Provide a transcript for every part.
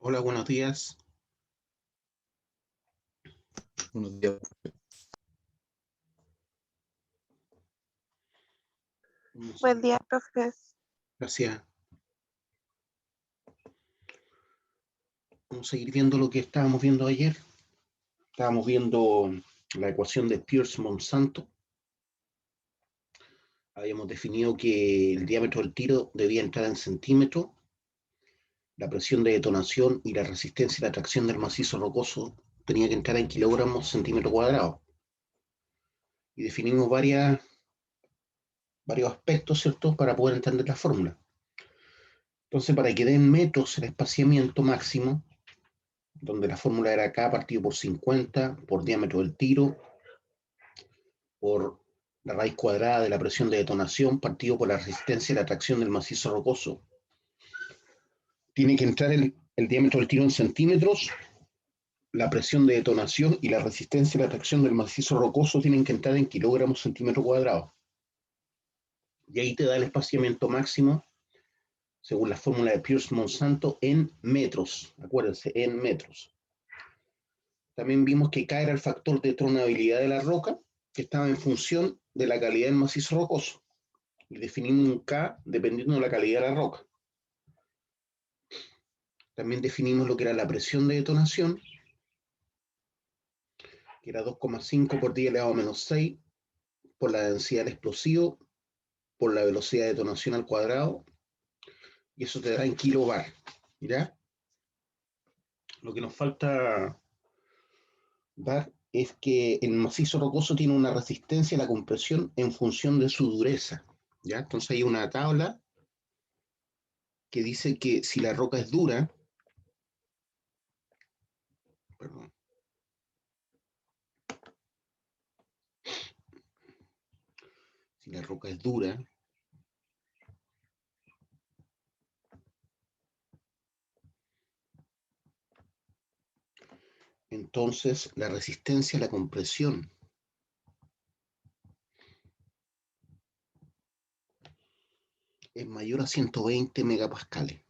Hola, buenos días. Buenos días. Buen día, profe. Gracias. Vamos a seguir viendo lo que estábamos viendo ayer. Estábamos viendo la ecuación de Peirce-Monsanto. Habíamos definido que el diámetro del tiro debía entrar en centímetros. La presión de detonación y la resistencia y la tracción del macizo rocoso tenía que entrar en kilogramos centímetro cuadrado. Y definimos varios aspectos, ¿cierto?, para poder entender la fórmula. Entonces, para que den metros el espaciamiento máximo, donde la fórmula era K partido por 50 por diámetro del tiro, por la raíz cuadrada de la presión de detonación partido por la resistencia y la tracción del macizo rocoso. Tiene que entrar el diámetro del tiro en centímetros, la presión de detonación y la resistencia y la tracción del macizo rocoso tienen que entrar en kilogramos centímetro cuadrado. Y ahí te da el espaciamiento máximo, según la fórmula de Peirce-Monsanto, en metros. Acuérdense, en metros. También vimos que K era el factor de tronabilidad de la roca, que estaba en función de la calidad del macizo rocoso. Y definimos un K dependiendo de la calidad de la roca. También definimos lo que era la presión de detonación, que era 2,5 por 10 elevado a menos 6, por la densidad del explosivo, por la velocidad de detonación al cuadrado, y eso te da en kilobar. ¿Ya? Lo que nos falta dar es que el macizo rocoso tiene una resistencia a la compresión en función de su dureza. ¿Ya? Entonces hay una tabla que dice que si la roca es dura, perdón, si la roca es dura, entonces la resistencia a la compresión es mayor a 120 megapascales.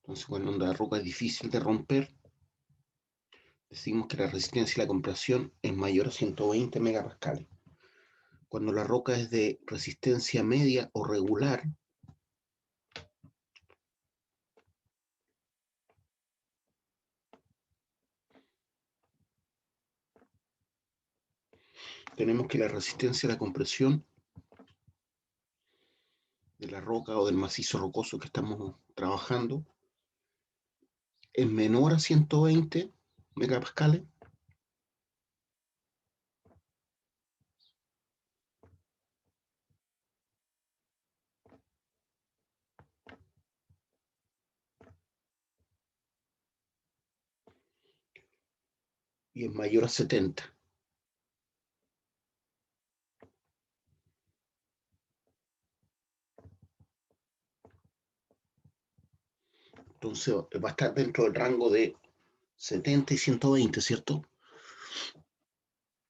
Entonces, cuando la roca es difícil de romper, decimos que la resistencia a la compresión es mayor a 120 megapascales. Cuando la roca es de resistencia media o regular, tenemos que la resistencia a la compresión de la roca o del macizo rocoso que estamos trabajando es menor a 120 megapascales y es mayor a 70. Entonces va a estar dentro del rango de 70 y 120, ¿cierto?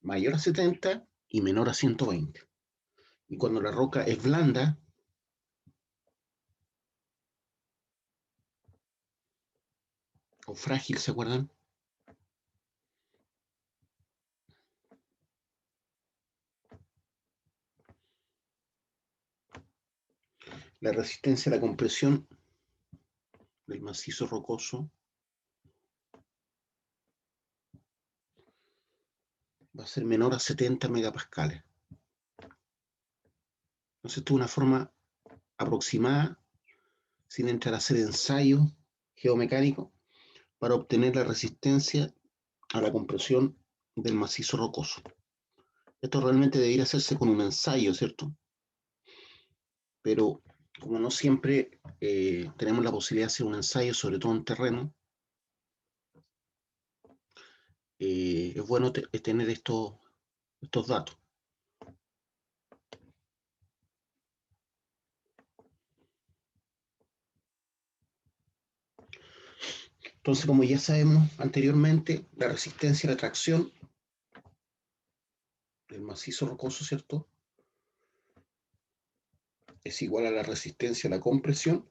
Mayor a 70 y menor a 120. Y cuando la roca es blanda, o frágil, ¿se acuerdan? La resistencia a la compresión del macizo rocoso va a ser menor a 70 megapascales. Entonces, esto es una forma aproximada, sin entrar a hacer ensayos geomecánicos, para obtener la resistencia a la compresión del macizo rocoso. Esto realmente debería hacerse con un ensayo, ¿cierto? Pero como no siempre tenemos la posibilidad de hacer un ensayo, sobre todo en terreno, es bueno tener estos datos. Entonces, como ya sabemos anteriormente, la resistencia a la tracción del macizo rocoso, ¿cierto? Es igual a la resistencia a la compresión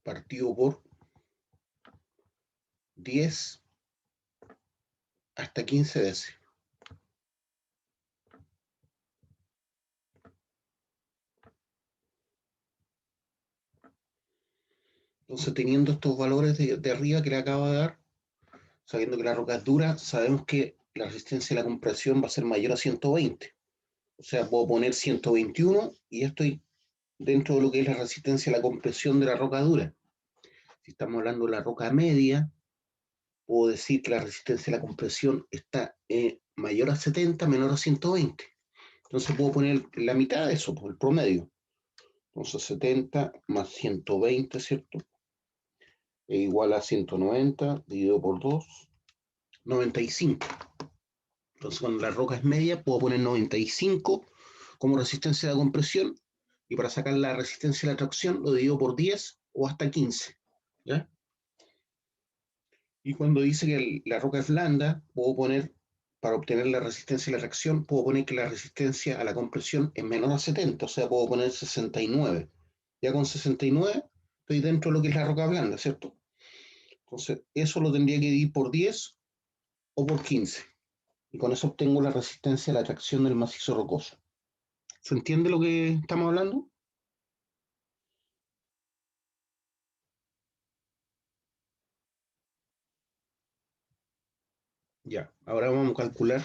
partido por 10 hasta 15 veces. Entonces, teniendo estos valores de arriba que le acabo de dar, sabiendo que la roca es dura, sabemos que la resistencia a la compresión va a ser mayor a 120. O sea, puedo poner 121 y estoy dentro de lo que es la resistencia a la compresión de la roca dura. Si estamos hablando de la roca media, puedo decir que la resistencia a la compresión está mayor a 70, menor a 120. Entonces puedo poner la mitad de eso, por el promedio. Entonces 70 más 120, ¿cierto? Es igual a 190 dividido por 2, 95. Entonces cuando la roca es media, puedo poner 95 como resistencia a la compresión y para sacar la resistencia a la tracción lo divido por 10 o hasta 15. ¿Ya? Y cuando dice que la roca es blanda, puedo poner, para obtener la resistencia a la tracción, puedo poner que la resistencia a la compresión es menor a 70, o sea, puedo poner 69. Ya con 69 estoy dentro de lo que es la roca blanda, ¿cierto? Entonces, eso lo tendría que dividir por 10 o por 15. Y con eso obtengo la resistencia a la tracción del macizo rocoso. ¿Se entiende lo que estamos hablando? Ya, ahora vamos a calcular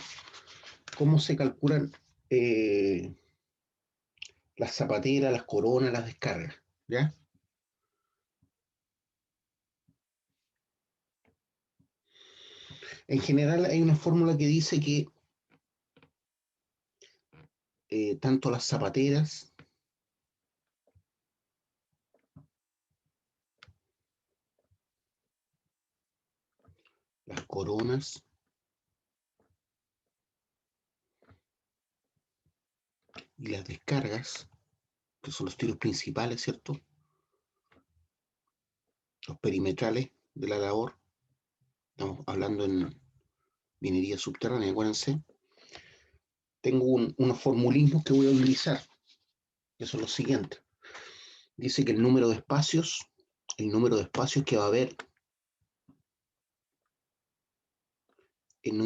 cómo se calculan las zapateras, las coronas, las descargas. ¿Ya? En general hay una fórmula que dice que tanto las zapateras las coronas y las descargas, que son los tiros principales, ¿cierto? Los perimetrales de la labor, estamos hablando en minería subterránea, acuérdense. Tengo unos formulismos que voy a utilizar, que son los siguientes. Dice que el número de espacios que va a haber en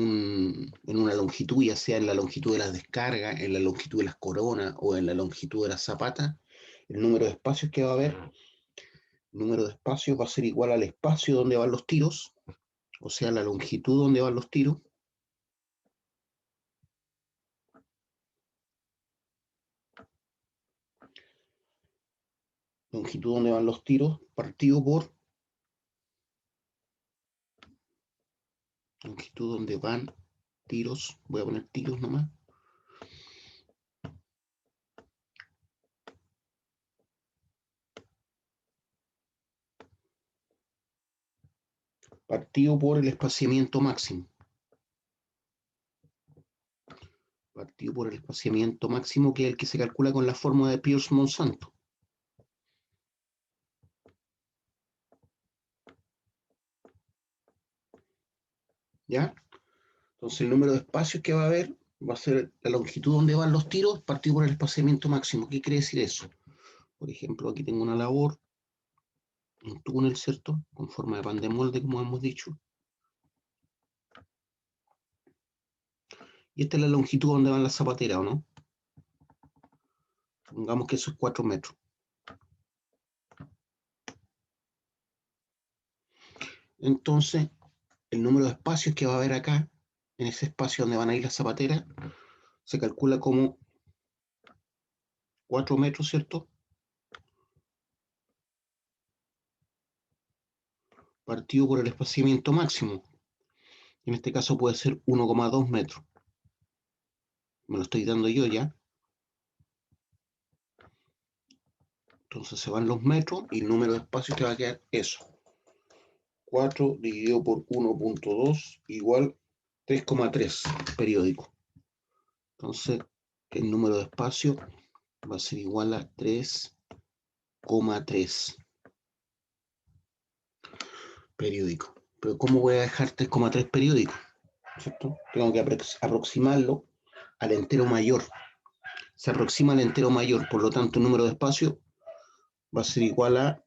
una longitud, ya sea en la longitud de las descargas, en la longitud de las coronas o en la longitud de las zapatas, el número de espacios que va a haber, el número de espacios va a ser igual al espacio donde van los tiros, o sea, la longitud donde van los tiros, longitud donde van los tiros, partido por longitud donde van tiros, voy a poner tiros nomás, partido por el espaciamiento máximo. Partido por el espaciamiento máximo, que es el que se calcula con la fórmula de Peirce-Monsanto. ¿Ya? Entonces el número de espacios que va a haber va a ser la longitud donde van los tiros partido por el espaciamiento máximo. ¿Qué quiere decir eso? Por ejemplo, aquí tengo una labor, un túnel, ¿cierto? Con forma de pan de molde, como hemos dicho. Y esta es la longitud donde van las zapateras, ¿o no? Supongamos que eso es 4 metros. Entonces, el número de espacios que va a haber acá, en ese espacio donde van a ir las zapateras, se calcula como 4 metros, ¿cierto? Partido por el espaciamiento máximo. En este caso puede ser 1,2 metros. Me lo estoy dando yo ya. Entonces se van los metros y el número de espacios te va a quedar eso. 4 dividido por 1.2 igual 3,3 periódico. Entonces el número de espacios va a ser igual a 3,3. periódico. Pero ¿cómo voy a dejar 3,3 periódicos? ¿Cierto? Tengo que aproximarlo al entero mayor. Se aproxima al entero mayor, por lo tanto el número de espacios va a ser igual a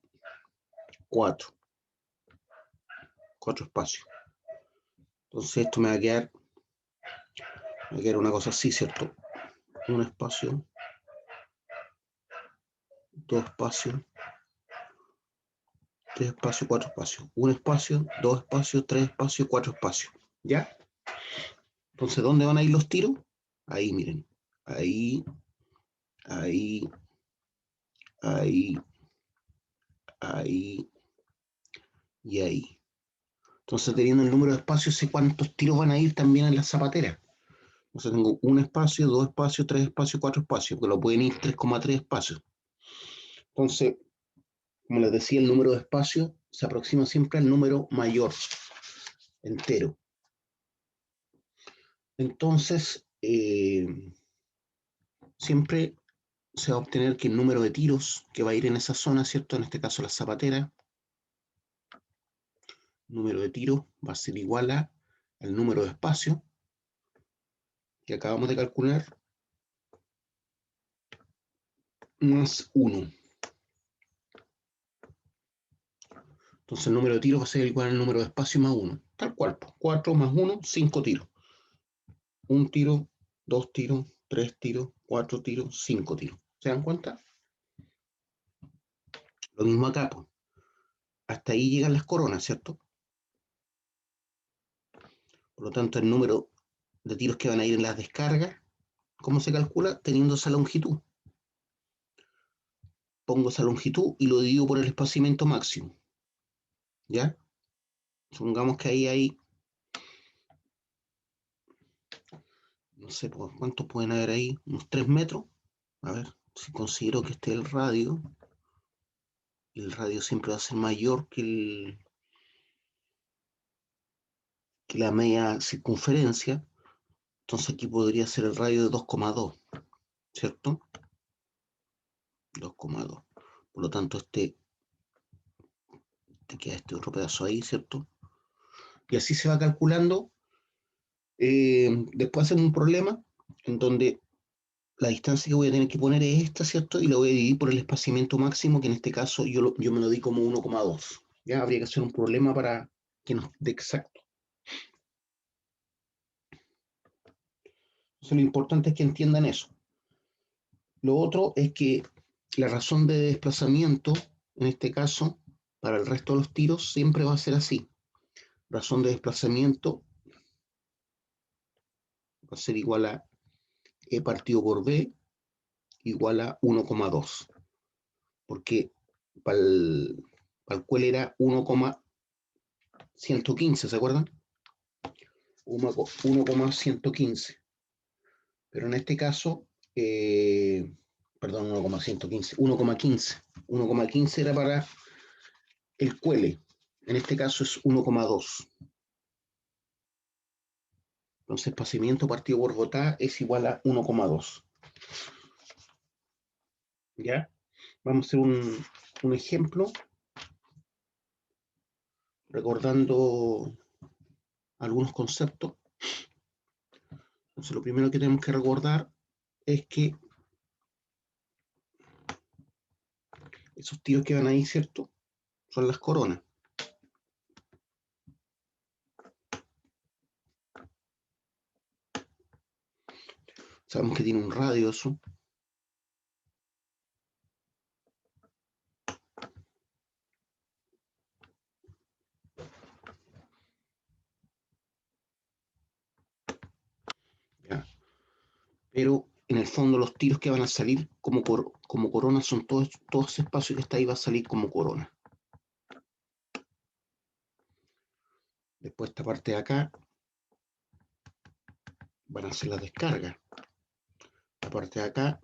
4. 4 espacios. Entonces esto me va a quedar una cosa así, ¿cierto? Un espacio, 2 espacios, 3 espacios, 4 espacios. Un espacio, 2 espacios, 3 espacios, 4 espacios. ¿Ya? Entonces, ¿dónde van a ir los tiros? Ahí, miren. Ahí, ahí, ahí, ahí y ahí. Entonces, teniendo el número de espacios, sé cuántos tiros van a ir también en la zapatera. Entonces, tengo un espacio, 2 espacios, 3 espacios, 4 espacios, porque lo pueden ir 3,3 espacios. Entonces, como les decía, el número de espacios se aproxima siempre al número mayor, entero. Entonces, siempre se va a obtener que el número de tiros que va a ir en esa zona, ¿cierto? En este caso la zapatera, número de tiros va a ser igual al número de espacio que acabamos de calcular, más 1. Entonces el número de tiros va a ser igual al número de espacio más 1. Tal cual, 4 más 1, 5 tiros. Un tiro, 2 tiros, 3 tiros, 4 tiros, 5 tiros. ¿Se dan cuenta? Lo mismo acá, pues. Hasta ahí llegan las coronas, ¿cierto? Por lo tanto, el número de tiros que van a ir en las descargas, ¿cómo se calcula? Teniendo esa longitud. Pongo esa longitud y lo divido por el espaciamiento máximo. ¿Ya? Supongamos que ahí hay, no sé, ¿cuántos pueden haber ahí? Unos 3 metros. A ver, si considero que este es el radio siempre va a ser mayor que la media circunferencia. Entonces aquí podría ser el radio de 2,2, ¿cierto? 2,2. Por lo tanto, te queda este otro pedazo ahí, ¿cierto? Y así se va calculando. Después hacemos un problema en donde la distancia que voy a tener que poner es esta, ¿cierto? Y la voy a dividir por el espaciamiento máximo, que en este caso yo me lo di como 1,2. Ya habría que hacer un problema para que nos dé exacto. Entonces lo importante es que entiendan eso. Lo otro es que la razón de desplazamiento, en este caso, para el resto de los tiros, siempre va a ser así. Razón de desplazamiento va a ser igual a E partido por B igual a 1,2. Porque para el cual era 1,115, ¿se acuerdan? 1,115. Pero en este caso, perdón, 1,115, 1,15. 1,15 era para el cuele. En este caso es 1,2. Entonces, espaciamiento partido por Bogotá es igual a 1,2. ¿Ya? Vamos a hacer un ejemplo recordando algunos conceptos. Entonces, lo primero que tenemos que recordar es que esos tiros que van ahí, ¿cierto? Son las coronas. Sabemos que tiene un radio eso. ¿Ya? Pero en el fondo los tiros que van a salir como corona son todo ese espacio que está ahí va a salir como corona. Después esta parte de acá van a ser las descargas. La parte de acá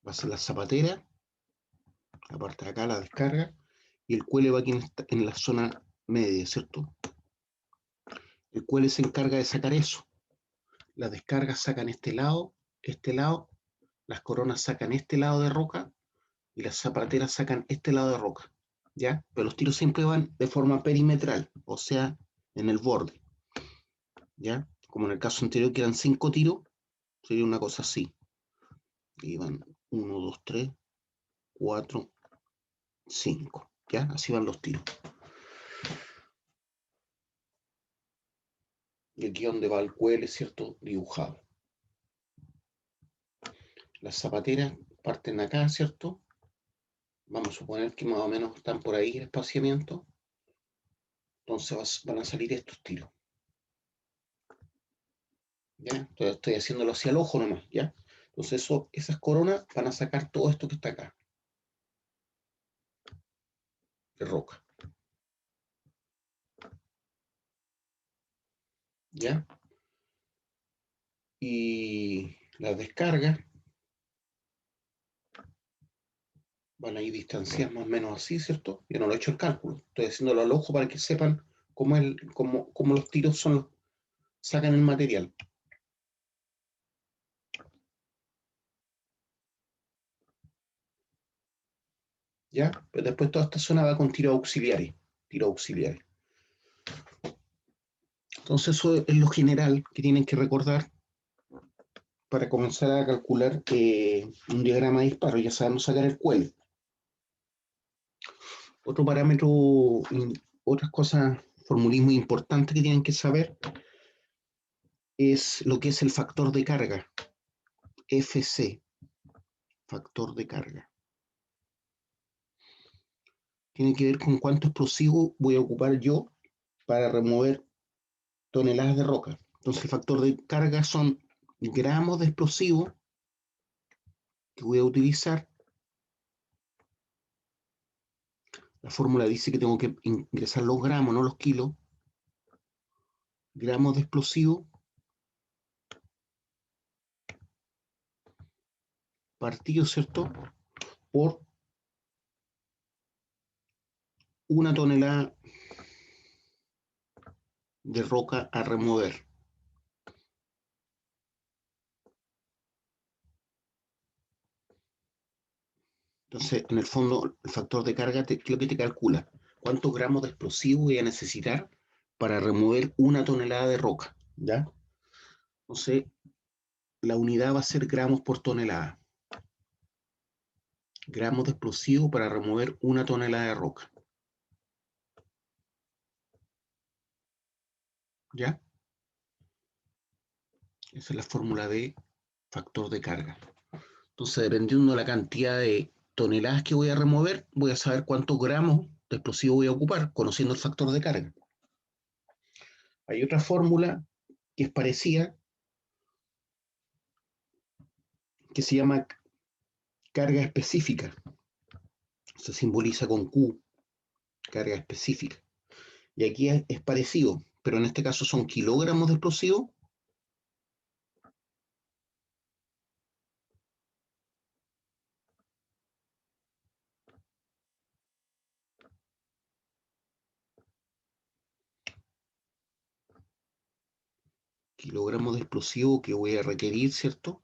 va a ser la zapatera. La parte de acá la descarga. Y el cuele va aquí en la zona media, ¿cierto? El cuele se encarga de sacar eso. Las descargas sacan este lado, las coronas sacan este lado de roca y las zapateras sacan este lado de roca. ¿ya? Pero los tiros siempre van de forma perimetral, o sea, en el borde, ¿ya? Como en el caso anterior que eran 5 tiros, sería una cosa así. Y van 1, 2, 3, 4, 5, ¿ya? Así van los tiros. Y aquí donde va el QL, ¿cierto? Dibujado. Las zapateras parten acá, ¿cierto? Vamos a suponer que más o menos están por ahí el espaciamiento. Entonces van a salir estos tiros. ¿Ya? Entonces estoy haciéndolo hacia el ojo nomás, ¿ya? Entonces esas coronas van a sacar todo esto que está acá. De roca. ¿Ya? Y las descargas van a ir distanciadas más o menos así, ¿cierto? Yo no lo he hecho el cálculo. Estoy haciéndolo al ojo para que sepan cómo los tiros sacan el material. ¿Ya? Pero después toda esta zona va con tiros auxiliares. Tiros auxiliares. Entonces eso es lo general que tienen que recordar para comenzar a calcular un diagrama de disparo. Ya sabemos sacar el QL. Otro parámetro, otras cosas, formulismo importante que tienen que saber es lo que es el factor de carga. FC, factor de carga. Tiene que ver con cuánto explosivo voy a ocupar yo para remover toneladas de roca. Entonces el factor de carga son gramos de explosivo que voy a utilizar. La fórmula dice que tengo que ingresar los gramos, no los kilos. Gramos de explosivo partido, ¿cierto? Por una tonelada de roca a remover. Entonces, en el fondo, el factor de carga lo que te calcula, cuántos gramos de explosivo voy a necesitar para remover una tonelada de roca, ¿ya? Entonces, la unidad va a ser gramos por tonelada. Gramos de explosivo para remover una tonelada de roca. ¿Ya? Esa es la fórmula de factor de carga. Entonces, dependiendo de la cantidad de toneladas que voy a remover, voy a saber cuántos gramos de explosivo voy a ocupar, conociendo el factor de carga. Hay otra fórmula que es parecida, que se llama carga específica. Se simboliza con Q, carga específica. Y aquí es parecido, pero en este caso son kilogramos de explosivo kilogramos de explosivo que voy a requerir, ¿cierto?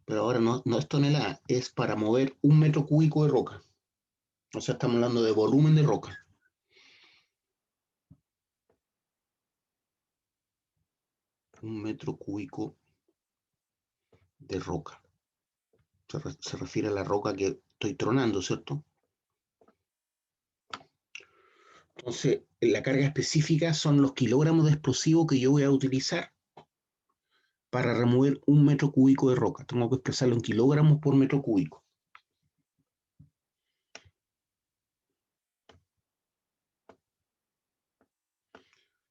Pero ahora no es tonelada, es para mover 1 metro cúbico de roca. O sea, estamos hablando de volumen de roca. Un metro cúbico de roca. Se refiere a la roca que estoy tronando, ¿cierto? Entonces, la carga específica son los kilogramos de explosivo que yo voy a utilizar para remover 1 metro cúbico de roca. Tengo que expresarlo en kilogramos por metro cúbico.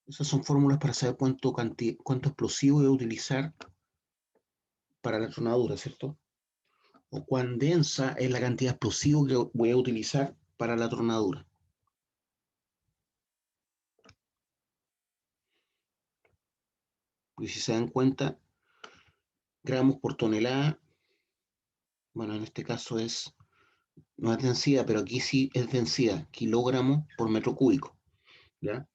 Esas son fórmulas para saber cuánto explosivo voy a utilizar para la tronadura, ¿cierto? O cuán densa es la cantidad de explosivo que voy a utilizar para la tronadura. Y si se dan cuenta, gramos por tonelada, bueno, en este caso no es densidad, pero aquí sí es densidad, kilogramos por metro cúbico, ¿ya?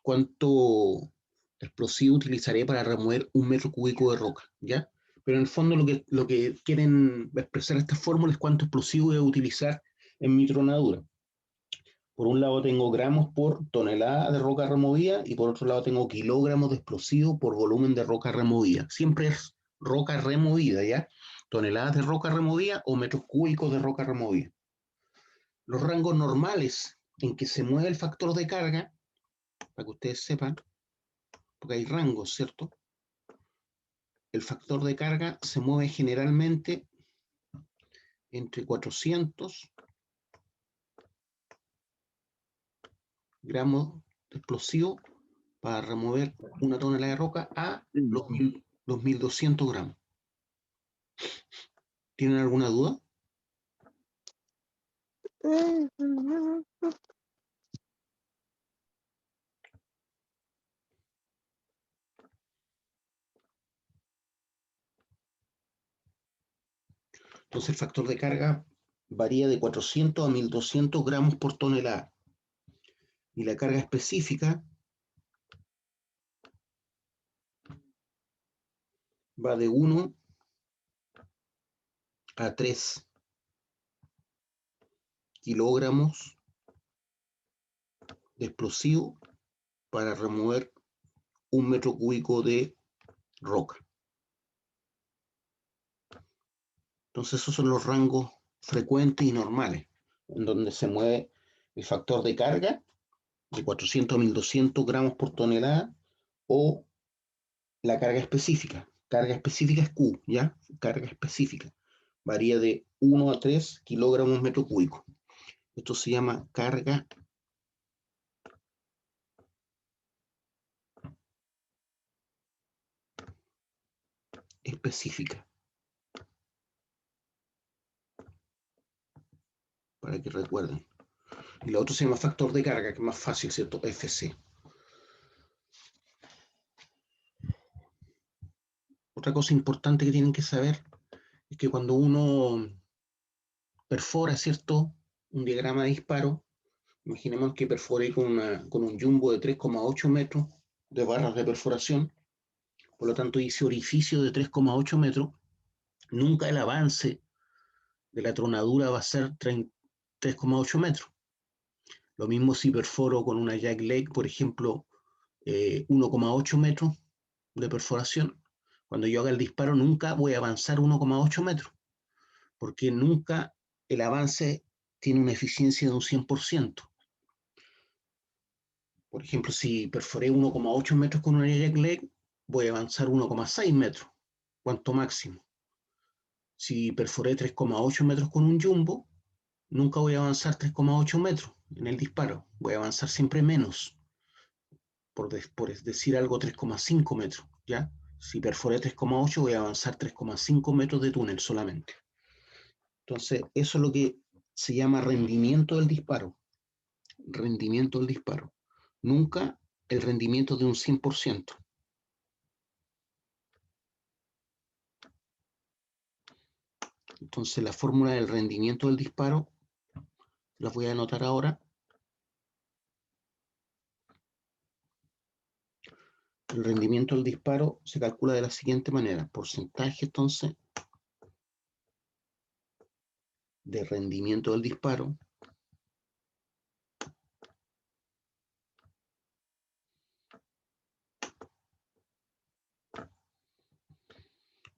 ¿Cuánto explosivo utilizaré para remover 1 metro cúbico de roca, ¿ya? Pero en el fondo lo que quieren expresar esta fórmula es cuánto explosivo voy a utilizar en mi tronadura. Por un lado tengo gramos por tonelada de roca removida y por otro lado tengo kilogramos de explosivo por volumen de roca removida. Siempre es roca removida, ¿ya? Toneladas de roca removida o metros cúbicos de roca removida. Los rangos normales en que se mueve el factor de carga, para que ustedes sepan, porque hay rangos, ¿cierto? El factor de carga se mueve generalmente entre 400 gramos de explosivo para remover una tonelada de roca a los 1200 gramos. ¿Tienen alguna duda? Entonces el factor de carga varía de 400 a 1200 gramos por tonelada. Y la carga específica va de 1 a 3 kilogramos de explosivo para remover 1 metro cúbico de roca. Entonces esos son los rangos frecuentes y normales, en donde se mueve el factor de carga de 400 a 1200 gramos por tonelada o la carga específica. Carga específica es Q, ¿ya? Carga específica. Varía de 1 a 3 kilogramos metro cúbico. Esto se llama carga específica. Para que recuerden. Y la otra se llama factor de carga, que es más fácil, ¿cierto? FC. Otra cosa importante que tienen que saber es que cuando uno perfora, ¿cierto? Un diagrama de disparo, imaginemos que perfore con un jumbo de 3,8 metros de barras de perforación, por lo tanto ese orificio de 3,8 metros, nunca el avance de la tronadura va a ser 3,8 metros. Lo mismo si perforo con una jack leg, por ejemplo, 1,8 metros de perforación. Cuando yo haga el disparo nunca voy a avanzar 1,8 metros, porque nunca el avance tiene una eficiencia de un 100%. Por ejemplo, si perforé 1,8 metros con una jack leg, voy a avanzar 1,6 metros, cuanto máximo. Si perforé 3,8 metros con un jumbo, nunca voy a avanzar 3,8 metros en el disparo, voy a avanzar siempre menos, por decir algo 3,5 metros, ¿ya? Si perforé 3,8 voy a avanzar 3,5 metros de túnel solamente. Entonces, eso es lo que se llama rendimiento del disparo. Rendimiento del disparo. Nunca el rendimiento de un 100%. Entonces, la fórmula del rendimiento del disparo la voy a anotar ahora. El rendimiento del disparo se calcula de la siguiente manera. Porcentaje, entonces, de rendimiento del disparo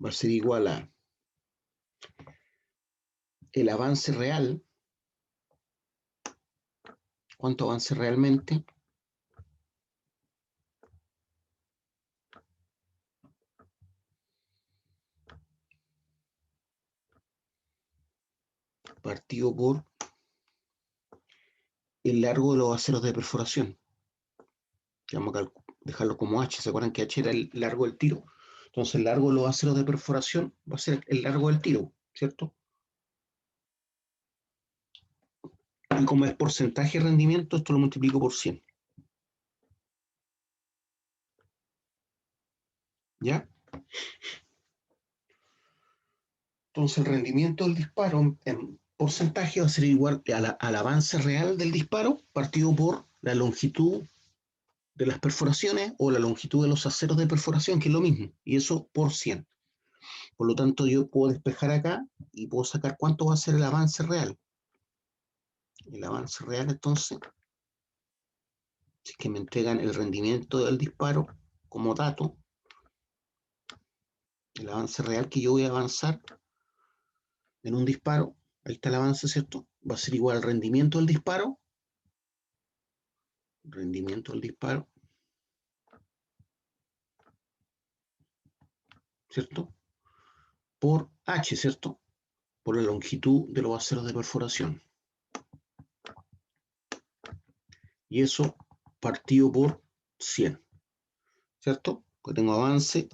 va a ser igual a el avance real. ¿Cuánto avance realmente? Partido por el largo de los aceros de perforación. Vamos a dejarlo como H. ¿Se acuerdan que H era el largo del tiro? Entonces el largo de los aceros de perforación va a ser el largo del tiro, ¿cierto? Y como es porcentaje de rendimiento, esto lo multiplico por 100. ¿Ya? Entonces el rendimiento del disparo en porcentaje va a ser igual al avance real del disparo partido por la longitud de las perforaciones o la longitud de los aceros de perforación, que es lo mismo, y eso por 100. Por lo tanto, yo puedo despejar acá y puedo sacar cuánto va a ser el avance real. el avance real entonces, si es que me entregan el rendimiento del disparo como dato, el avance real que yo voy a avanzar en un disparo, ahí está el avance, ¿cierto? Va a ser igual al rendimiento del disparo, ¿cierto? Por H, ¿cierto? Por la longitud de los aceros de perforación. Y eso partido por 100, ¿cierto? Porque tengo avance,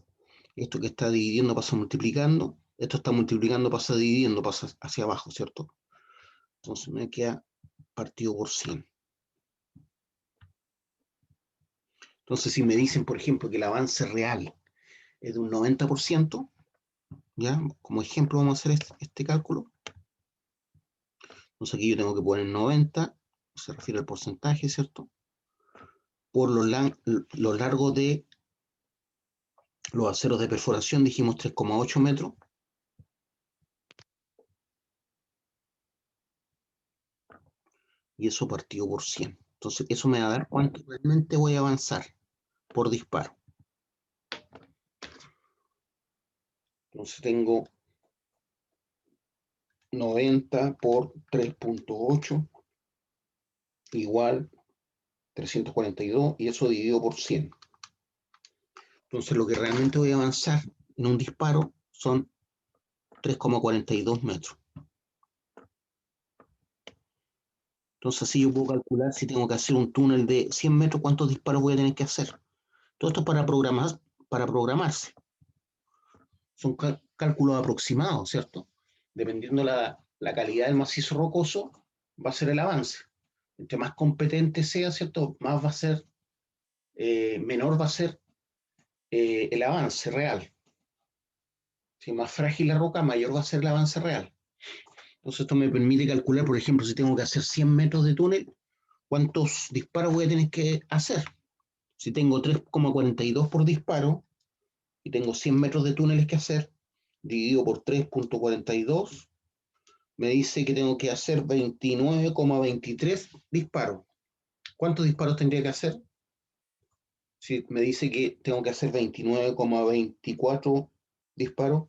esto que está dividiendo pasa multiplicando, esto está multiplicando pasa dividiendo, pasa hacia abajo, ¿cierto? Entonces me queda partido por 100. Entonces si me dicen, por ejemplo, que el avance real es de un 90%, ¿ya? Como ejemplo vamos a hacer este cálculo. Entonces aquí yo tengo que poner 90, se refiere al porcentaje, ¿cierto? Por lo largo de los aceros de perforación, dijimos 3,8 metros. Y eso partido por 100. Entonces eso me va a dar cuánto realmente voy a avanzar por disparo. Entonces tengo 90 por 3.8 igual 342 y eso dividido por 100. Entonces lo que realmente voy a avanzar en un disparo son 3,42 metros. Entonces así yo puedo calcular si tengo que hacer un túnel de 100 metros, cuántos disparos voy a tener que hacer. Todo esto para programarse. Son cálculos aproximados, ¿cierto? Dependiendo la calidad del macizo rocoso, va a ser el avance. Entre más competente sea, ¿cierto? Más va a ser, menor va a ser el avance real. Si más frágil la roca, mayor va a ser el avance real. Entonces esto me permite calcular, por ejemplo, si tengo que hacer 100 metros de túnel, ¿cuántos disparos voy a tener que hacer? Si tengo 3,42 por disparo y tengo 100 metros de túneles que hacer, dividido por 3.42, me dice que tengo que hacer 29,23 disparos. ¿Cuántos disparos tendría que hacer? Si me dice que tengo que hacer 29,24 disparos.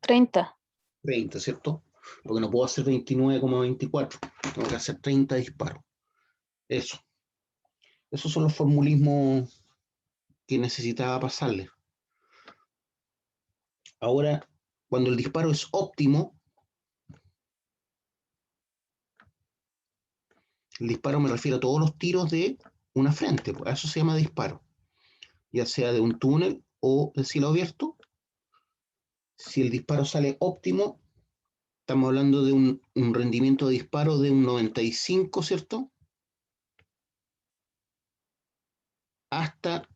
30. 30, ¿cierto? Porque no puedo hacer 29,24. Tengo que hacer 30 disparos. Eso. Esos son los formulismos que necesitaba pasarle. Ahora, cuando el disparo es óptimo, el disparo me refiero a todos los tiros de una frente, pues a eso se llama disparo, ya sea de un túnel o de cielo abierto. Si el disparo sale óptimo, estamos hablando de un rendimiento de disparo de un 95, ¿cierto? Hasta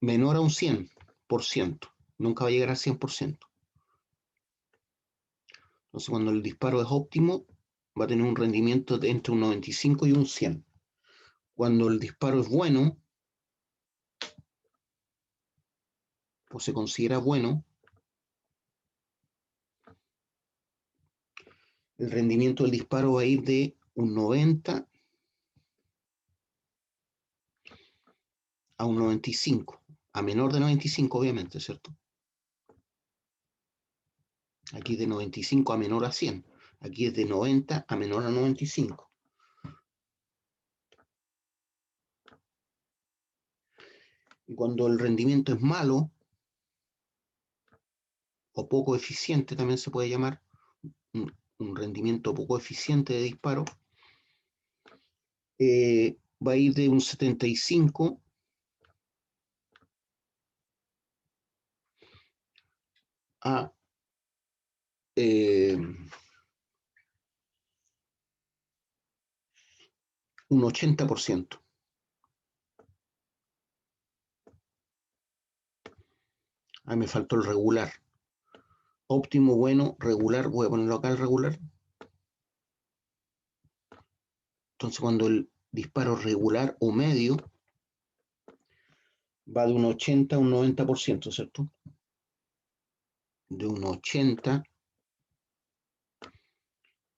menor a un 100%. Nunca va a llegar al 100%. Entonces, cuando el disparo es óptimo, va a tener un rendimiento de entre un 95 y un 100. Cuando el disparo es bueno, o se considera bueno, el rendimiento del disparo va a ir de un 90 a un 95, a menor de 95 obviamente, ¿cierto? Aquí es de 95 a menor a 100, aquí es de 90 a menor a 95. Y cuando el rendimiento es malo, o poco eficiente también se puede llamar, un rendimiento poco eficiente de disparo, va a ir de un 75 a un 80%. Ahí me faltó el regular. Óptimo, bueno, regular, voy a ponerlo acá el regular. Entonces cuando el disparo regular o medio va de un 80 a un 90%, ¿cierto? De un 80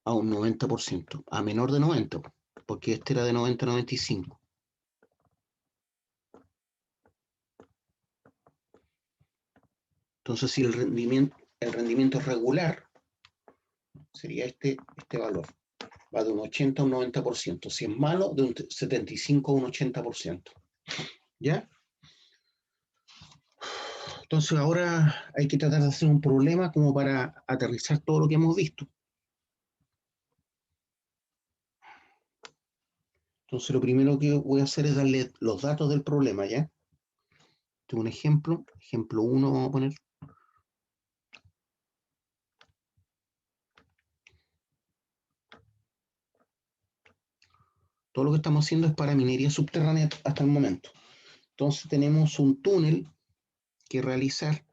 a un 90%, a menor de 90, porque este era de 90 a 95. Entonces, si el rendimiento es regular, sería este valor. Va de un 80 a un 90%. Si es malo, de un 75 a un 80%. ¿Ya? Entonces ahora hay que tratar de hacer un problema como para aterrizar todo lo que hemos visto. Entonces lo primero que voy a hacer es darle los datos del problema, ¿ya? Tengo un ejemplo. Ejemplo 1 vamos a poner. Todo lo que estamos haciendo es para minería subterránea hasta el momento. Entonces tenemos un túnel que realizar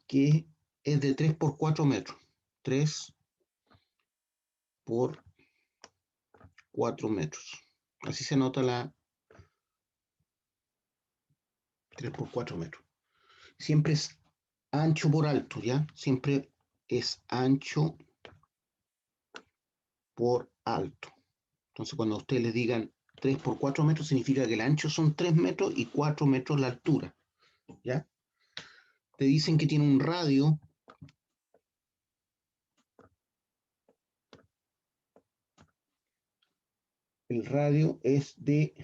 que es de 3 por 4 metros. 3 por 4 metros. Así se anota la 3 por 4 metros. Siempre es ancho por alto, ¿ya? Siempre es ancho por alto. Entonces, cuando ustedes les digan 3 por 4 metros, significa que el ancho son 3 metros y 4 metros la altura, ¿ya? Te dicen que tiene un radio el radio es de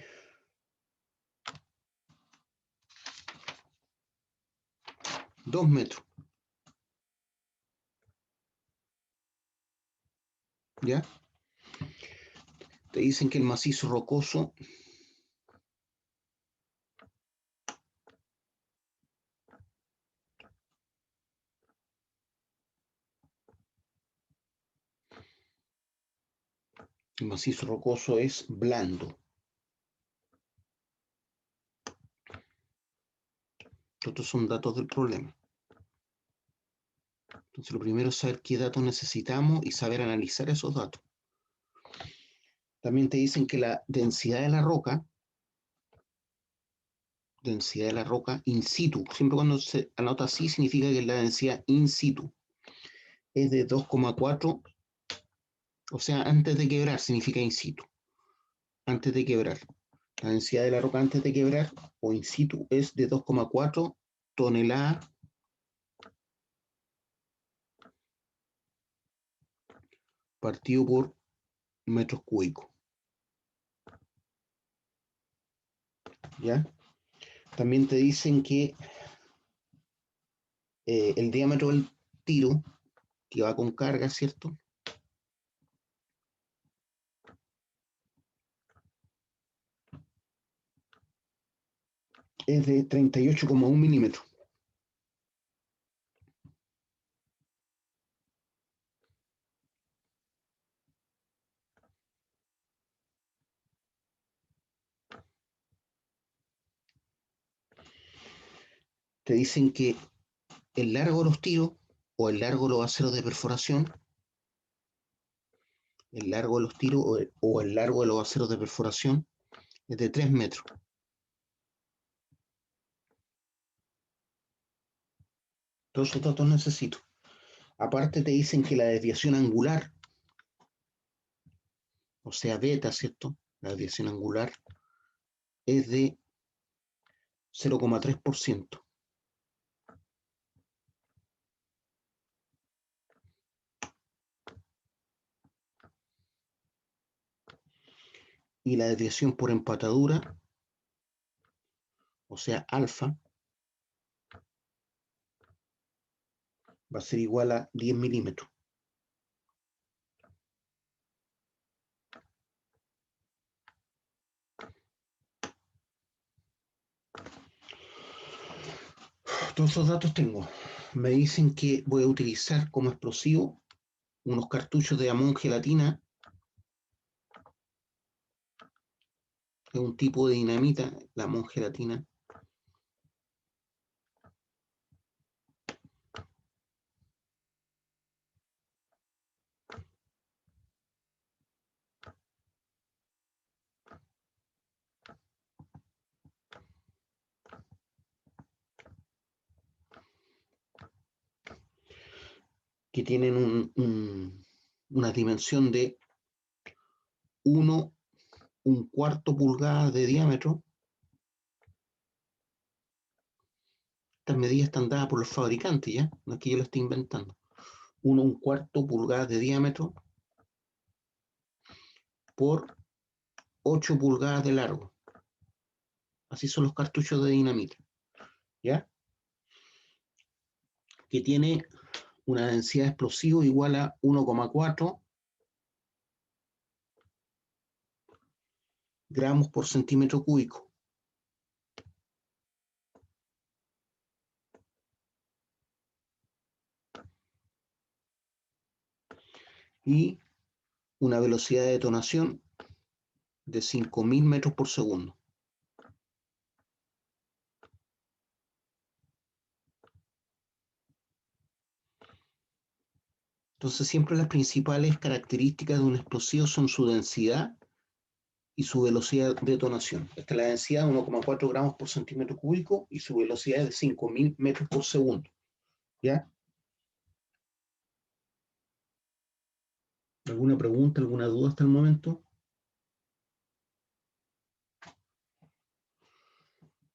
2 metros, ¿ya? Te dicen que el macizo rocoso es blando. Estos son datos del problema. Entonces, lo primero es saber qué datos necesitamos y saber analizar esos datos. También te dicen que la densidad de la roca in situ, siempre cuando se anota así significa que la densidad in situ es de 2,4, o sea, antes de quebrar significa in situ, antes de quebrar. La densidad de la roca antes de quebrar o in situ es de 2,4 toneladas partido por metros cúbicos. ¿Ya? También te dicen que el diámetro del tiro, que va con carga, ¿cierto? Es de 38,1 milímetros. Te dicen que el largo de los tiros o el largo de los aceros de perforación, el largo de los tiros o el largo de los aceros de perforación es de 3 metros. Todos esos datos necesito. Aparte te dicen que la desviación angular, o sea, beta, ¿cierto? La desviación angular es de 0,3%. Y la desviación por empatadura, o sea, alfa, va a ser igual a 10 milímetros. Todos esos datos tengo. Me dicen que voy a utilizar como explosivo unos cartuchos de amón gelatina. Es un tipo de dinamita, la amón gelatina. que tienen una dimensión de 1/4 pulgada de diámetro. Estas medidas están dadas por los fabricantes, ¿ya? No es que yo lo esté inventando. 1/4 pulgada de diámetro por 8 pulgadas de largo. Así son los cartuchos de dinamita, ¿ya? Que tiene una densidad de explosivo igual a 1,4 gramos por centímetro cúbico. Y una velocidad de detonación de 5.000 metros por segundo. Entonces siempre las principales características de un explosivo son su densidad y su velocidad de detonación. Esta es la densidad de 1,4 gramos por centímetro cúbico y su velocidad de 5.000 metros por segundo. ¿Ya? ¿Alguna pregunta, alguna duda hasta el momento?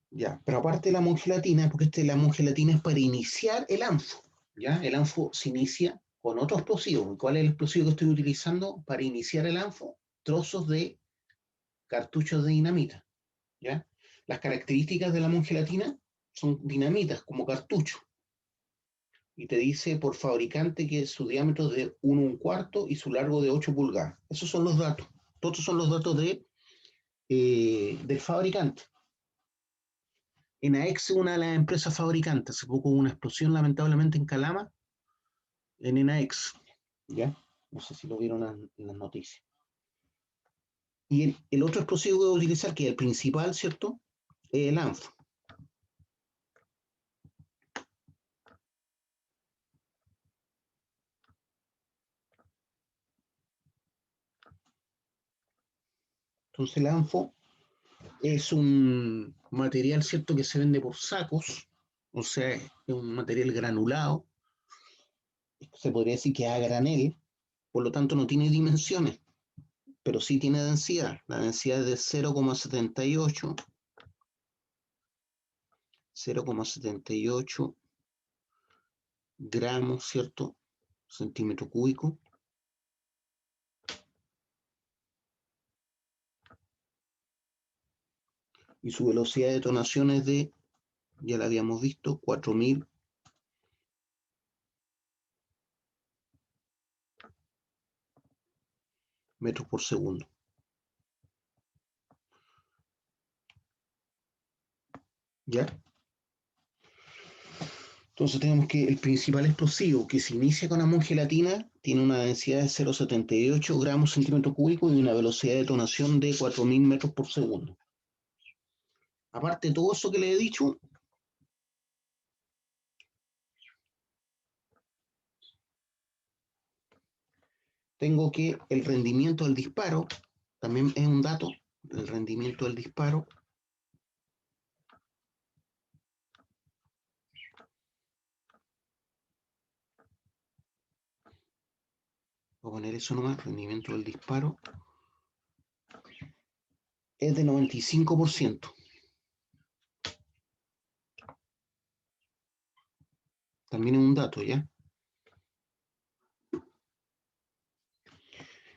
Ya, pero aparte de la mongelatina, porque la mongelatina es para iniciar el ANFO, ¿ya? El ANFO se inicia con otro explosivo. ¿Cuál es el explosivo que estoy utilizando para iniciar el ANFO? Trozos de cartuchos de dinamita, ¿ya? Las características de la mongelatina son dinamitas como cartucho. Y te dice por fabricante que su diámetro es de 1/4 y su largo de 8 pulgadas. Esos son los datos. Todos son los datos del fabricante. Enaex es una de las empresas fabricantes. Hace poco hubo una explosión, lamentablemente, en Calama, en Enaex. ¿Ya? No sé si lo vieron en las noticias. Y el otro explosivo que voy a utilizar, que es el principal, ¿cierto? Es el ANFO. Entonces el ANFO es un material, ¿cierto?, que se vende por sacos, o sea, es un material granulado, se podría decir que es a granel, por lo tanto no tiene dimensiones, pero sí tiene densidad. La densidad es de 0,78 gramos, ¿cierto?, centímetro cúbico. Y su velocidad de detonación es de, ya la habíamos visto, 4.000 metros por segundo. ¿Ya? Entonces tenemos que el principal explosivo que se inicia con amón gelatina tiene una densidad de 0,78 gramos centímetro cúbico y una velocidad de detonación de 4.000 metros por segundo. Aparte de todo eso que le he dicho, tengo que el rendimiento del disparo, también es un dato, el rendimiento del disparo. Voy a poner eso nomás, rendimiento del disparo. Es de 95%. También es un dato, ¿ya?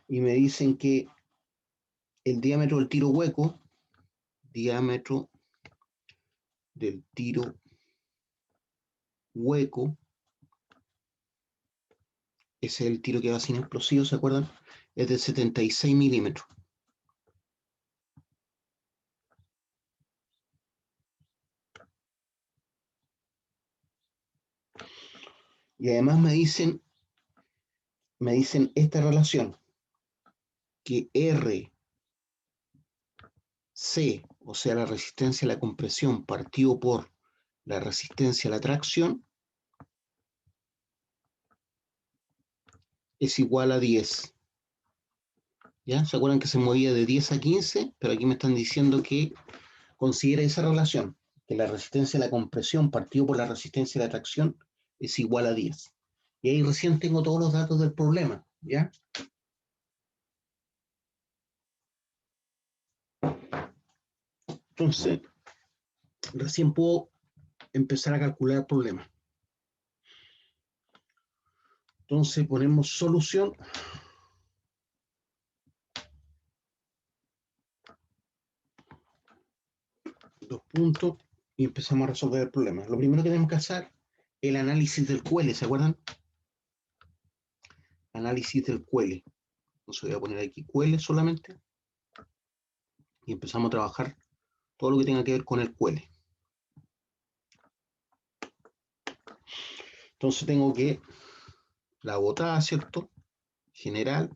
Y me dicen que el diámetro del tiro hueco, diámetro del tiro hueco, ese es el tiro que va sin explosivo, ¿se acuerdan? Es de 76 milímetros. Y además me dicen esta relación, que RC, o sea, la resistencia a la compresión partido por la resistencia a la tracción, es igual a 10. ¿Ya? ¿Se acuerdan que se movía de 10 a 15? Pero aquí me están diciendo que considera esa relación, que la resistencia a la compresión partido por la resistencia a la tracción es igual a 10. Y ahí recién tengo todos los datos del problema, ¿ya? Entonces, recién puedo empezar a calcular el problema. Entonces ponemos solución. Dos puntos y empezamos a resolver el problema. Lo primero que tenemos que hacer es el análisis del QL, ¿se acuerdan? Análisis del QL. Entonces voy a poner aquí QL solamente y empezamos a trabajar todo lo que tenga que ver con el QL. Entonces tengo que la botada, ¿cierto? General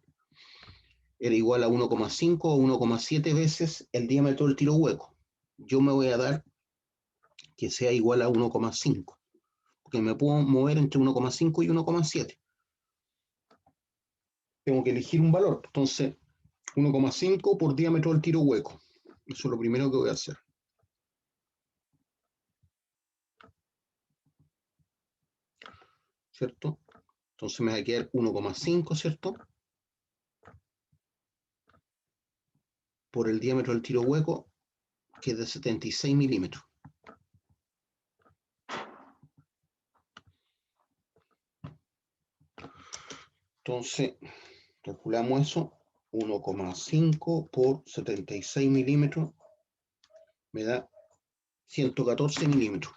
era igual a 1,5 o 1,7 veces el diámetro del tiro hueco. Yo me voy a dar que sea igual a 1,5, porque me puedo mover entre 1,5 y 1,7. Tengo que elegir un valor, entonces 1,5 por diámetro del tiro hueco. Eso es lo primero que voy a hacer. ¿Cierto? Entonces me va a quedar 1,5, ¿cierto? Por el diámetro del tiro hueco, que es de 76 milímetros. Entonces, calculamos eso, 1,5 por 76 milímetros, me da 114 milímetros.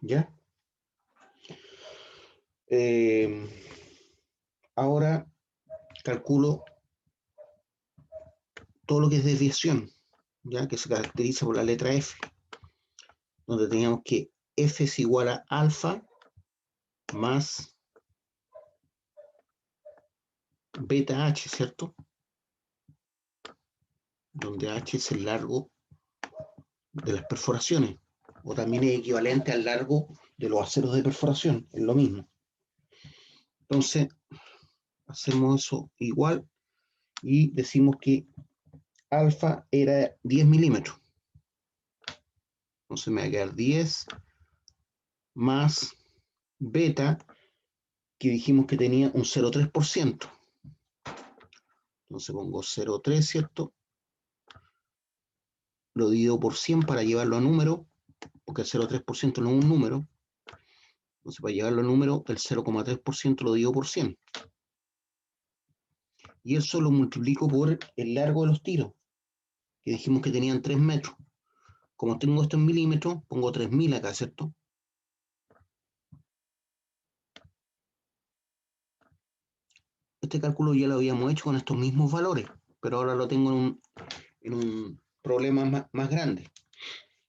¿Ya? Ahora calculo todo lo que es desviación, ya que se caracteriza por la letra F, donde teníamos que F es igual a alfa más beta H, ¿cierto? Donde H es el largo de las perforaciones, o también es equivalente al largo de los aceros de perforación, es lo mismo. Entonces, hacemos eso igual y decimos que alfa era 10 milímetros. Entonces me va a quedar 10 más beta, que dijimos que tenía un 0,3%. Entonces pongo 0,3, ¿cierto? Lo divido por 100 para llevarlo a número, porque el 0,3% no es un número. Entonces para llevarlo a número, el 0,3% lo divido por 100. Y eso lo multiplico por el largo de los tiros, que dijimos que tenían 3 metros. Como tengo esto en milímetros, pongo 3000 acá, ¿cierto? Este cálculo ya lo habíamos hecho con estos mismos valores, pero ahora lo tengo en un problema más grande,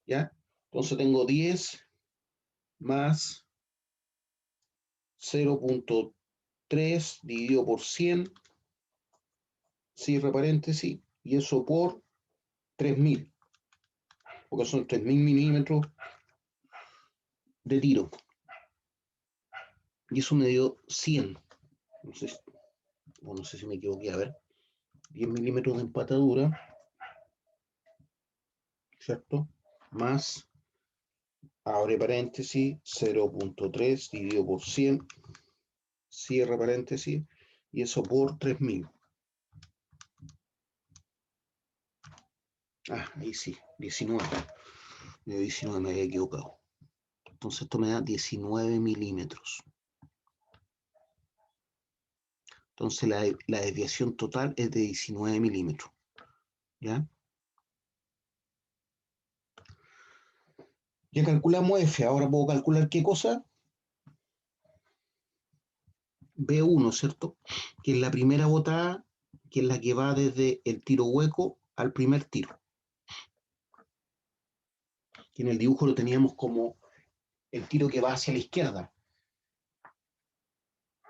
¿ya? Entonces tengo 10 más 0,3 dividido por 100, cierre paréntesis, y eso por 3000, porque son 3000 milímetros de tiro. Y eso me dio 100. No sé si me equivoqué, a ver. 10 milímetros de empatadura, ¿cierto? Más, abre paréntesis, 0,3 dividido por 100, cierra paréntesis, y eso por 3000. Ah, ahí sí, 19. De 19 me había equivocado. Entonces esto me da 19 milímetros. Entonces la desviación total es de 19 milímetros. ¿Ya? Ya calculamos F, ahora puedo calcular qué cosa. B1, ¿cierto? Que es la primera botada, que es la que va desde el tiro hueco al primer tiro. Que en el dibujo lo teníamos como el tiro que va hacia la izquierda.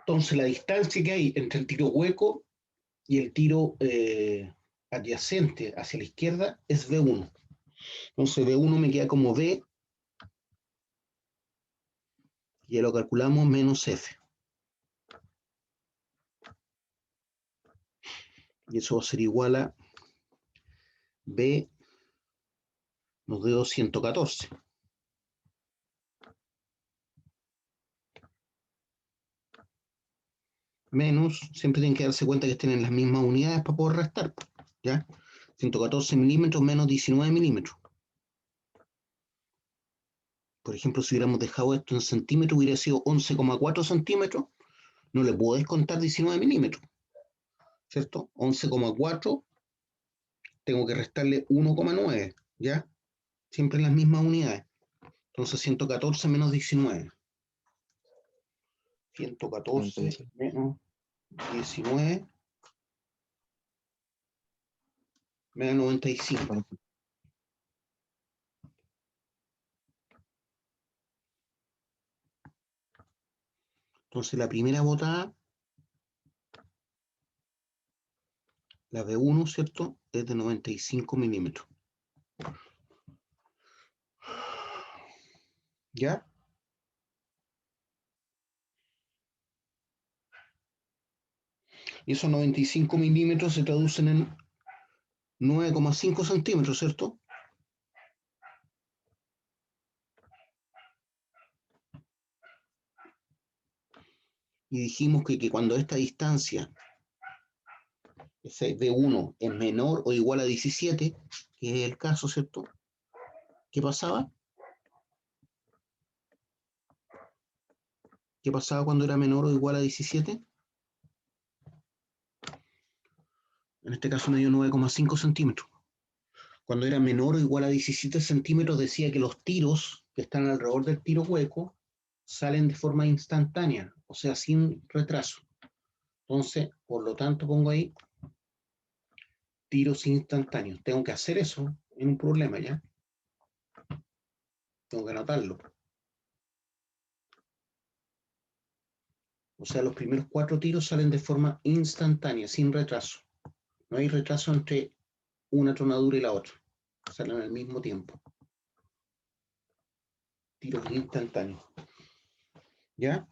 Entonces la distancia que hay entre el tiro hueco y el tiro adyacente hacia la izquierda es B1. Entonces B1 me queda como B, y ya lo calculamos, menos F. Y eso va a ser igual a B, nos dio 114. Menos, siempre tienen que darse cuenta que estén en las mismas unidades para poder restar, ¿ya? 114 milímetros menos 19 milímetros. Por ejemplo, si hubiéramos dejado esto en centímetros, hubiera sido 11,4 centímetros. No le puedo descontar 19 milímetros, ¿cierto? 11,4, tengo que restarle 1,9, ¿ya? Siempre en las mismas unidades. Entonces 114 menos 19. 114 menos 19 menos 95. Entonces la primera botada, la B1, ¿cierto? Es de 95 milímetros. ¿Ya? Y esos 95 milímetros se traducen en 9,5 centímetros, ¿cierto? Y dijimos que cuando esta distancia, ese B1, es menor o igual a 17, que es el caso, ¿cierto? ¿Qué pasaba? ¿Qué pasaba cuando era menor o igual a 17? En este caso me dio 9,5 centímetros. Cuando era menor o igual a 17 centímetros decía que los tiros que están alrededor del tiro hueco salen de forma instantánea, o sea, sin retraso. Entonces, por lo tanto, pongo ahí tiros instantáneos. Tengo que hacer eso en un problema, ¿ya? Tengo que anotarlo. O sea, los primeros 4 tiros salen de forma instantánea, sin retraso. No hay retraso entre una tronadura y la otra. Salen al mismo tiempo. Tiros instantáneos. ¿Ya?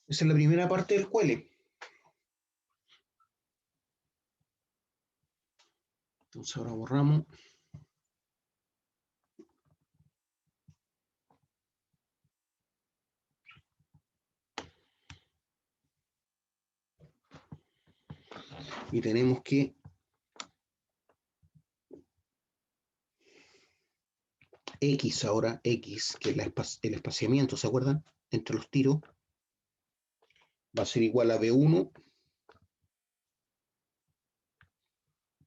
Esa es la primera parte del cuele. Entonces ahora borramos. Y tenemos que X ahora, X, que es el espaciamiento, ¿se acuerdan? Entre los tiros, va a ser igual a B1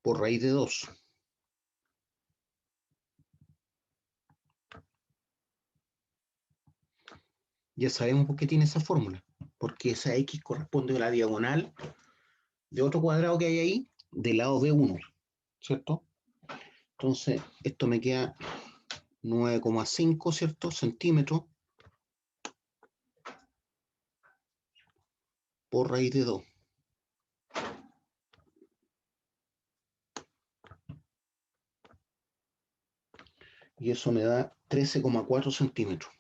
por raíz de 2. Ya sabemos por qué tiene esa fórmula, porque esa X corresponde a la diagonal de otro cuadrado que hay ahí, del lado B1, ¿cierto? Entonces, esto me queda 9,5, ¿cierto? Centímetros por raíz de 2. Y eso me da 13,4 centímetros.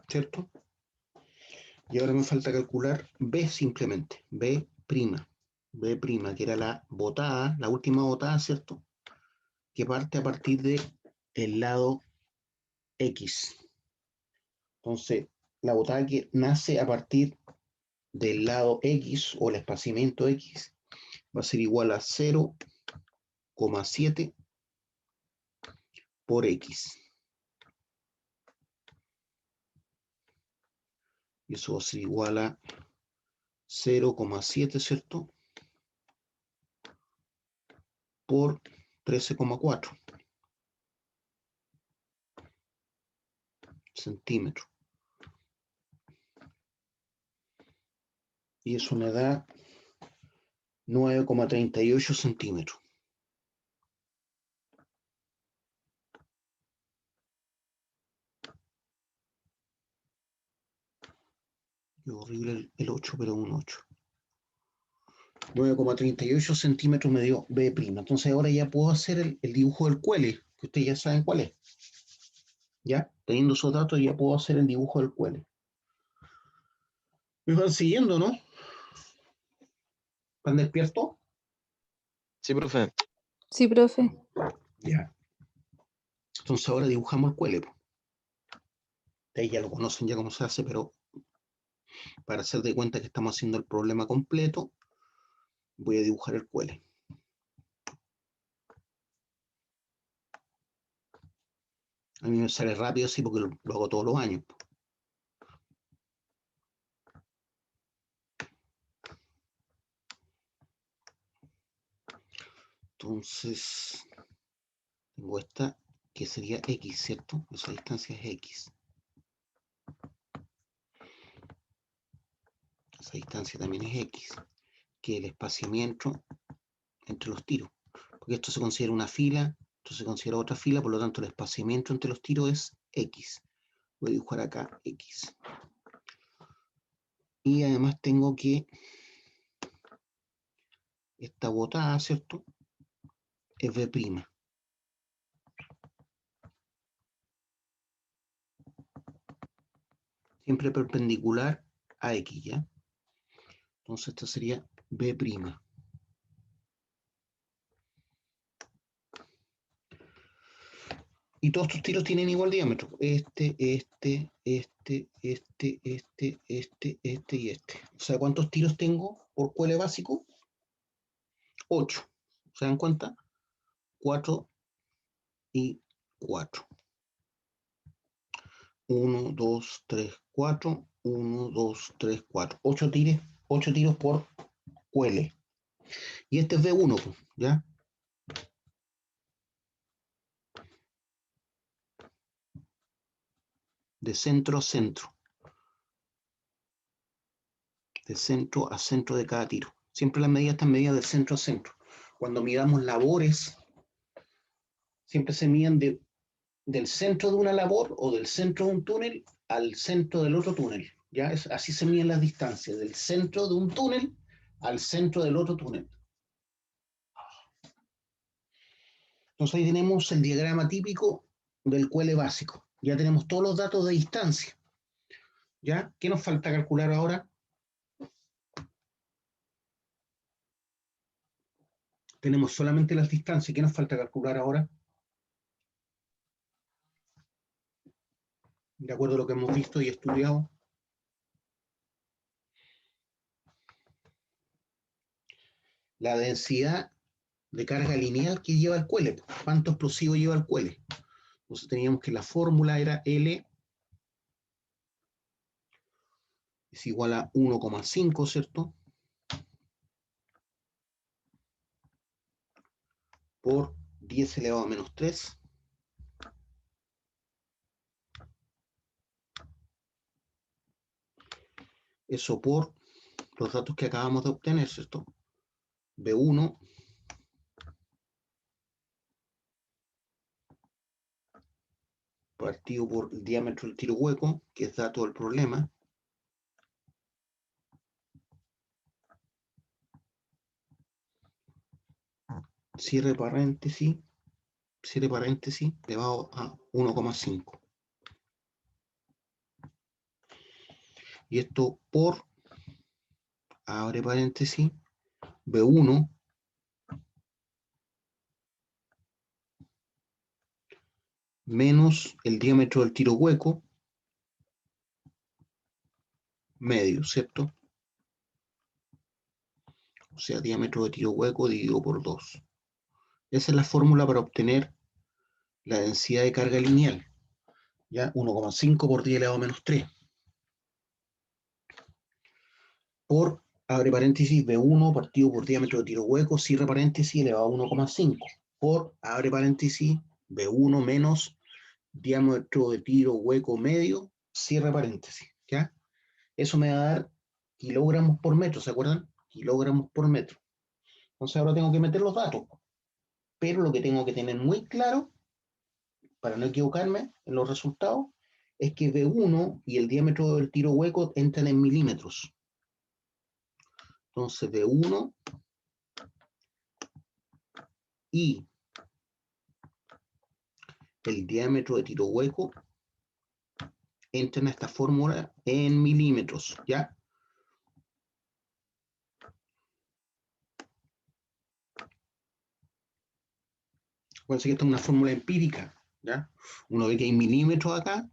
¿Cierto? Y ahora me falta calcular B simplemente, B', que era la botada, la última botada, ¿cierto? Que parte a partir de el lado X. Entonces, la botada que nace a partir del lado X o el espaciamiento X va a ser igual a 0,7 por X. Y eso va a ser igual a 0,7, ¿cierto? Por 13,4 centímetros. Y eso me da 9,38 centímetros. Qué horrible el 8, pero un 8. 9,38 centímetros me dio B'. Entonces ahora ya puedo hacer el dibujo del cuele, que ustedes ya saben cuál es. Ya, teniendo esos datos ya puedo hacer el dibujo del cuele. ¿Me van siguiendo, no? ¿Están despiertos? Sí, profe. Sí, profe. Ya. Entonces ahora dibujamos el cuele. Ustedes ya lo conocen, ya cómo se hace, pero para hacer de cuenta que estamos haciendo el problema completo, voy a dibujar el cuele. A mí me sale rápido así porque lo hago todos los años. Entonces, tengo esta que sería X, ¿cierto? Esa distancia es X. Esa distancia también es X, que es el espaciamiento entre los tiros. Porque esto se considera una fila, esto se considera otra fila, por lo tanto el espaciamiento entre los tiros es X. Voy a dibujar acá X. Y además tengo que esta botada, ¿cierto? Es B'. Siempre perpendicular a X, ¿ya? Entonces esta sería B'. Y todos estos tiros tienen igual diámetro. Este y este. O sea, ¿cuántos tiros tengo por cuele básico? 8. ¿Se dan cuenta? 4 y 4. 1, 2, 3, 4. 1, 2, 3, 4. 8 tiros por cuele. Y este es B1, ¿ya? De centro a centro. De centro a centro de cada tiro. Siempre las medidas están medidas de centro a centro. Cuando midamos labores, siempre se miden del centro de una labor o del centro de un túnel al centro del otro túnel. ¿Ya? Así se miden las distancias, del centro de un túnel al centro del otro túnel. Entonces ahí tenemos el diagrama típico del cuele básico. Ya tenemos todos los datos de distancia. ¿Ya? ¿Qué nos falta calcular ahora? Tenemos solamente las distancias. ¿Qué nos falta calcular ahora? De acuerdo a lo que hemos visto y estudiado. La densidad de carga lineal que lleva el cuele. ¿Cuánto explosivo lleva el cuele? Entonces teníamos que la fórmula era L es igual a 1,5, ¿cierto? Por 10 elevado a menos 3. Eso por los datos que acabamos de obtener, ¿cierto? B1 partido por el diámetro del tiro hueco, que es dato del problema. Cierre paréntesis, elevado a 1,5. Y esto por, abre paréntesis, B1 menos el diámetro del tiro hueco medio, ¿cierto? O sea, diámetro de tiro hueco dividido por 2. Esa es la fórmula para obtener la densidad de carga lineal. ¿Ya? 1,5 por 10 elevado a menos 3. Por, abre paréntesis, B1 partido por diámetro de tiro hueco, cierre paréntesis, elevado a 1,5. Por, abre paréntesis, B1 menos diámetro de tiro hueco medio, cierre paréntesis. ¿Ya? Eso me va a dar kilogramos por metro, ¿se acuerdan? Kilogramos por metro. Entonces ahora tengo que meter los datos. Pero lo que tengo que tener muy claro, para no equivocarme en los resultados, es que B1 y el diámetro del tiro hueco entran en milímetros. Entonces B1 y el diámetro de tiro hueco entren a esta fórmula en milímetros, ¿ya? Acuérdense que esta es una fórmula empírica, ¿ya? Uno ve que hay milímetros acá,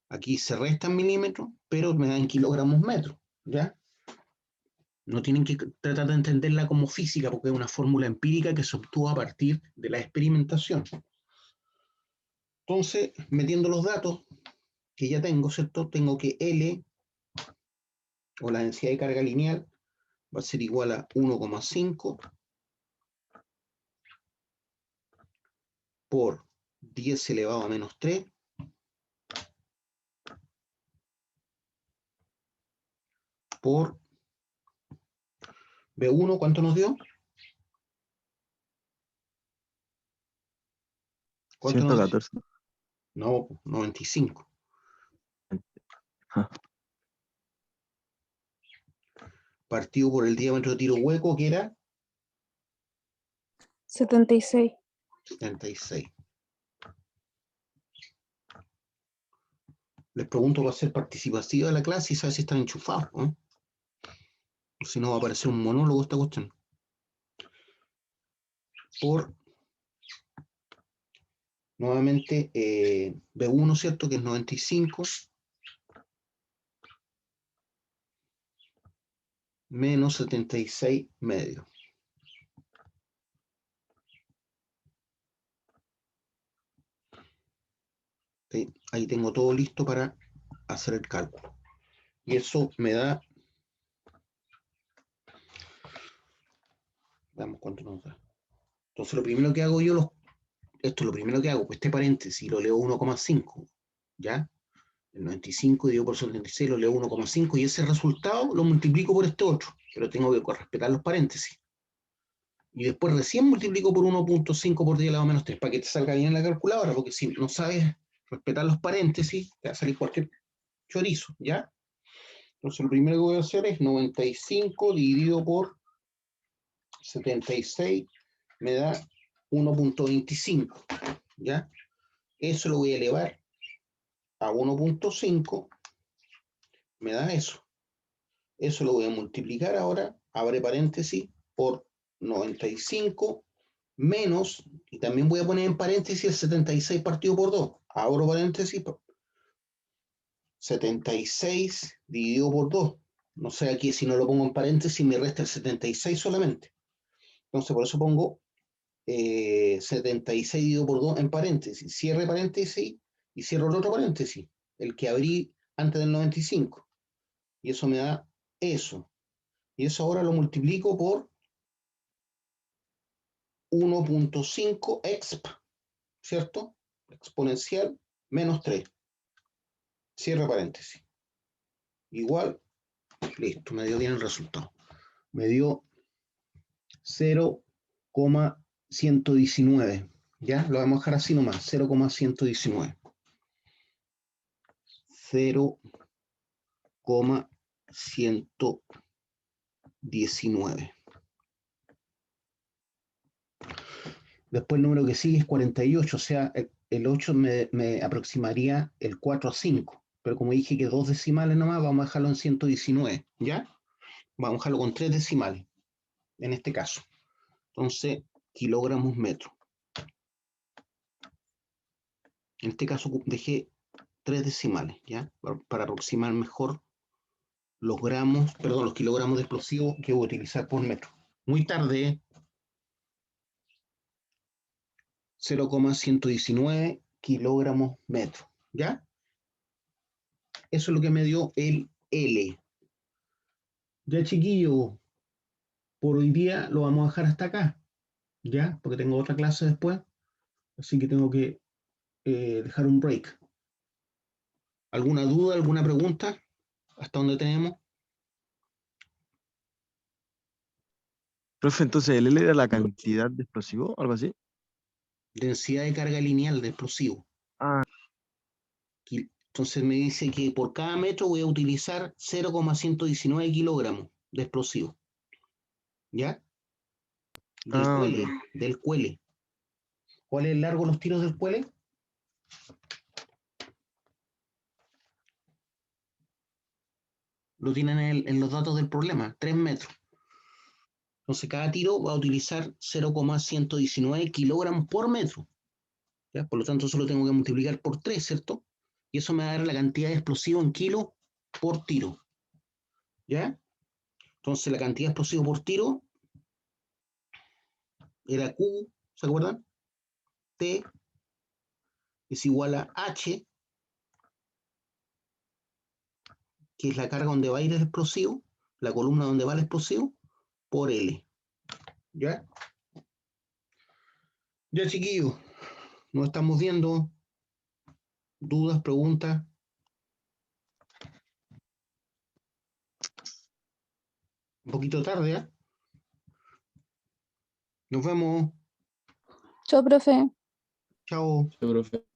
aquí se restan milímetros, pero me dan kilogramos metros, ¿ya? No tienen que tratar de entenderla como física, porque es una fórmula empírica que se obtuvo a partir de la experimentación. Entonces, metiendo los datos que ya tengo, ¿cierto? Tengo que L, o la densidad de carga lineal, va a ser igual a 1,5 por 10 elevado a menos 3 por B1, ¿cuánto nos dio? ¿Cuánto nos dio? 114. No, 95. Ah, Partido por el diámetro de tiro hueco, que era 76. 76. Les pregunto, ¿va a ser participativa la clase y saber si están enchufados, ¿no? O si no, va a aparecer un monólogo esta cuestión. Por, nuevamente, B1, ¿cierto? Que es 95. Menos 76 medios. ¿Sí? Ahí tengo todo listo para hacer el cálculo. Y eso me da... Veamos cuánto nos da. Entonces lo primero que hago yo, esto es lo primero que hago, pues este paréntesis lo leo 1,5, ¿ya? El 95 dividido por 76 lo leo 1,5 y ese resultado lo multiplico por este otro, pero tengo que respetar los paréntesis. Y después recién multiplico por 1,5 por 10 elevado a menos 3, para que te salga bien en la calculadora, porque si no sabes respetar los paréntesis, te va a salir cualquier chorizo, ¿ya? Entonces lo primero que voy a hacer es 95 dividido por 76 me da 1,25, ¿ya? Eso lo voy a elevar a 1,5, me da eso. Eso lo voy a multiplicar ahora, abre paréntesis, por 95 menos, y también voy a poner en paréntesis el 76 partido por 2. Abro paréntesis, 76 dividido por 2. No sé aquí si no lo pongo en paréntesis me resta el 76 solamente. Entonces por eso pongo 76 dividido por 2 en paréntesis. Cierre paréntesis y cierro el otro paréntesis, el que abrí antes del 95. Y eso me da eso. Y eso ahora lo multiplico por 1,5 exp, ¿cierto? Exponencial menos 3. Cierre paréntesis. Igual, listo, me dio bien el resultado. Me dio 0,119. ¿Ya? Lo vamos a dejar así nomás, 0,119. 0,119. Después el número que sigue es 48, o sea, el 8 me aproximaría el 4 a 5. Pero como dije que 2 decimales nomás, vamos a dejarlo en 119, ¿ya? Vamos a dejarlo con 3 decimales, en este caso. Entonces, kilogramos metro. En este caso dejé 3 decimales, ¿ya? Para aproximar mejor los gramos, perdón, los kilogramos de explosivo que voy a utilizar por metro. Muy tarde, 0,119 kilogramos metro, ¿ya? Eso es lo que me dio el L. Ya, chiquillo, por hoy día lo vamos a dejar hasta acá, ¿ya? Porque tengo otra clase después, así que tengo que dejar un break. ¿Alguna duda, alguna pregunta? ¿Hasta dónde tenemos? profe, entonces el L era la cantidad de explosivo, algo así. Densidad de carga lineal de explosivo. Ah, Entonces me dice que por cada metro voy a utilizar 0,119 kilogramos de explosivo. ¿Ya? Del Ah, cuele, ok. del cuele. ¿Cuál es el largo de los tiros del cuele? Lo tienen en los datos del problema, 3 metros. Entonces cada tiro va a utilizar 0,119 kilogramos por metro. ¿Ya? Por lo tanto, solo tengo que multiplicar por 3, ¿cierto? Y eso me va a dar la cantidad de explosivo en kilos por tiro. ¿Ya? Entonces la cantidad de explosivo por tiro era Q, ¿se acuerdan? T es igual a H, que es la carga donde va a ir el explosivo, la columna donde va el explosivo, por L. ¿Ya? Ya, chiquillos, nos estamos viendo. ¿Dudas, preguntas? Un poquito tarde, ¿eh? Nos vemos. Chao, profe. Chao. Sí, profe.